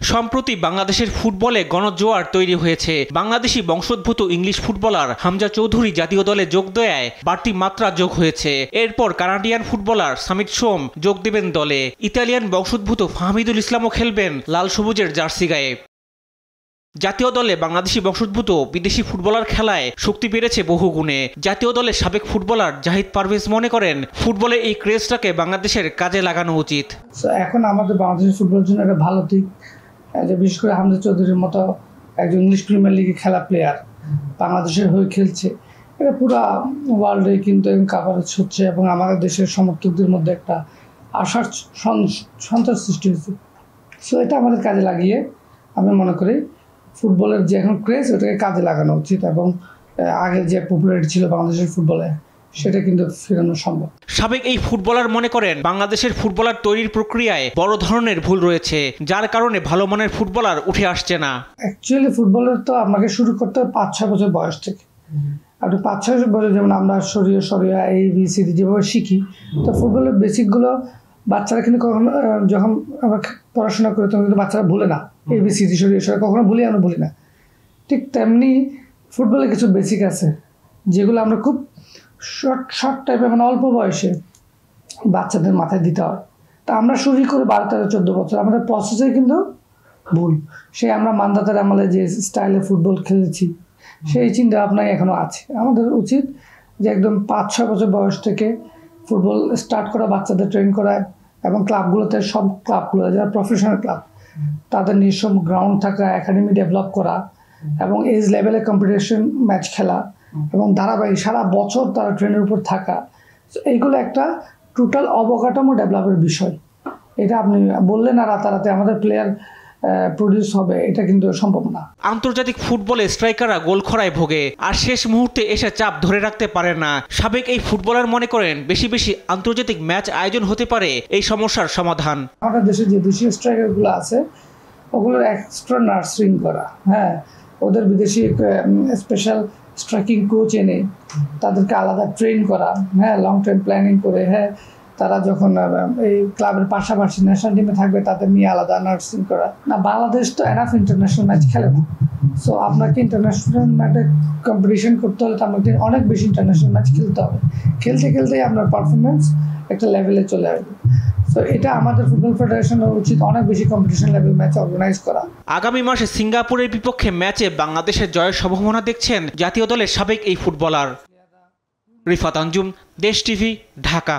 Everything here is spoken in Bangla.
সম্প্রতি বাংলাদেশের ফুটবলে গণজোয়ার তৈরি হয়েছে। বাংলাদেশি বংশোদ্ভূত ইংলিশ ফুটবলার হামজা চৌধুরী জাতীয় দলে যোগ দেওয়ায় বাড়তি মাত্রা যোগ হয়েছে। এরপর কানাডিয়ান ফুটবলার সামিত সোম যোগ দেবেন দলে। ইতালিয়ান বংশোদ্ভূত ফাহমিদুল ইসলামও খেলবেন লাল সবুজের জার্সি গায়ে। জাতীয় দলে বাংলাদেশি বংশোদ্ভূত বিদেশি ফুটবলার খেলায় শক্তি বেড়েছে বহুগুণে। জাতীয় দলের সাবেক ফুটবলার জাহিদ পারভেজ মনে করেন, ফুটবলে এই ক্রেজটাকে বাংলাদেশের কাজে লাগানো উচিত। এখন আমাদের বাংলাদেশের ফুটবলের জন্য একটা ভালো দিক যে বিশেষ করে হামজা চৌধুরীর মতো একজন ইংলিশ প্রিমিয়ার লিগে খেলা প্লেয়ার বাংলাদেশের হয়ে খেলছে, এটা পুরো ওয়ার্ল্ডে কিন্তু কাভারেজ হচ্ছে এবং আমাদের দেশের সমর্থকদের মধ্যে একটা আশার সন্তোষ সৃষ্টি হয়েছে। সো এটা আমাদের কাজে লাগিয়ে আমি মনে করি ফুটবলের যে এখন ক্রেজ ওটাকে কাজে লাগানো উচিত এবং আগে যে পপুলারিটি ছিল বাংলাদেশের ফুটবলে সেটা কিন্তু ফেরানো সম্ভব। সাবেক এই ফুটবলার মনে করেন, বাংলাদেশের ফুটবলার তৈরির প্রক্রিয়ায় বড় ধরনের ভুল রয়েছে, যার কারণে ভালো মানের ফুটবলার উঠে আসছে না। অ্যাকচুয়ালি ফুটবলের তো আপনাকে শুরু করতে হবে 5-6 বছর বয়স থেকে। আপনি 5-6 বছর যেমন আমরা সরিয়া ABCD যেভাবে শিখি, তো ফুটবলের বেসিকগুলো বাচ্চারা কিন্তু কখনো যখন আমরা পড়াশোনা করি তখন কিন্তু বাচ্চারা ভুলে না। ABCD সরিয়া কখনো আমরা ভুলি না। ঠিক তেমনি ফুটবলে কিছু বেসিক আছে যেগুলো আমরা খুব শর্ট টাইপে মানে অল্প বয়সে বাচ্চাদের মাথায় দিতে হয়। তা আমরা শুরু করে 12-13-14 বছর আমাদের প্রসেসে কিন্তু ভুল। আমরা মান্দাতার আমলে যে স্টাইলে ফুটবল খেলেছি সেই চিন্তা ভাবনাই এখনও আছে। আমাদের উচিত যে একদম 5-6 বছর বয়স থেকে ফুটবল স্টার্ট করা, বাচ্চাদের ট্রেন করা এবং ক্লাবগুলোতে সব ক্লাবগুলো যারা প্রফেশনাল ক্লাব তাদের নিজস্ব গ্রাউন্ড থাকা, একাডেমি ডেভেলপ করা এবং এজ লেভেলে কম্পিটিশন ম্যাচ খেলা এবং ধারাবাহিক সারা বছর তারা ট্রেনের উপর থাকা, এইগুলো একটা টোটাল অবকাঠামো ডেভেলপের বিষয়। এটা আপনি বললেন না রাতারাতি আমাদের প্লেয়ার প্রডিউস হবে, এটা কিন্তু সম্ভব না। আন্তর্জাতিক ফুটবলে স্ট্রাইকাররা গোল খরায় ভোগে আর শেষ মুহূর্তে এসে চাপ ধরে রাখতে পারে না। সাবেক এই ফুটবলার মনে করেন, বেশি বেশি আন্তর্জাতিক ম্যাচ আয়োজন হতে পারে এই সমস্যার সমাধান। আমাদের দেশে যে দেশীয় স্ট্রাইকারগুলো আছে ওগুলোর এক্সট্রা নার্সিং করা, ওদের বিদেশি স্পেশাল স্ট্রাইকিং কোচ এনে তাদেরকে আলাদা ট্রেন করা, লং টাইম প্ল্যানিং করে, তারা যখন এই ক্লাবের পাশাপাশি ন্যাশনাল টিমে থাকবে তাদের নিয়ে আলাদা নার্সিং করা। না, বাংলাদেশ তো এনাফ ইন্টারন্যাশনাল ম্যাচ খেলে না। সো আপনাকে ইন্টারন্যাশনাল ম্যাচে কম্পিটিশন করতে হলে তো আপনাকে অনেক বেশি ইন্টারন্যাশনাল ম্যাচ খেলতে হবে। খেলতেই আপনার পারফরমেন্স একটা লেভেলে চলে আসবে। তো এটা আমাদের ফুটবল ফেডারেশনের উচিত অনেক বেশি কম্পিটিশন লেভেল ম্যাচ অর্গানাইজ করা। আগামী মাসে সিঙ্গাপুরের বিপক্ষে ম্যাচে বাংলাদেশের জয়ের সম্ভাবনা দেখছেন জাতীয় দলের সাবেক এই ফুটবলার। রিফাত আঞ্জুম, দেশ টিভি, ঢাকা।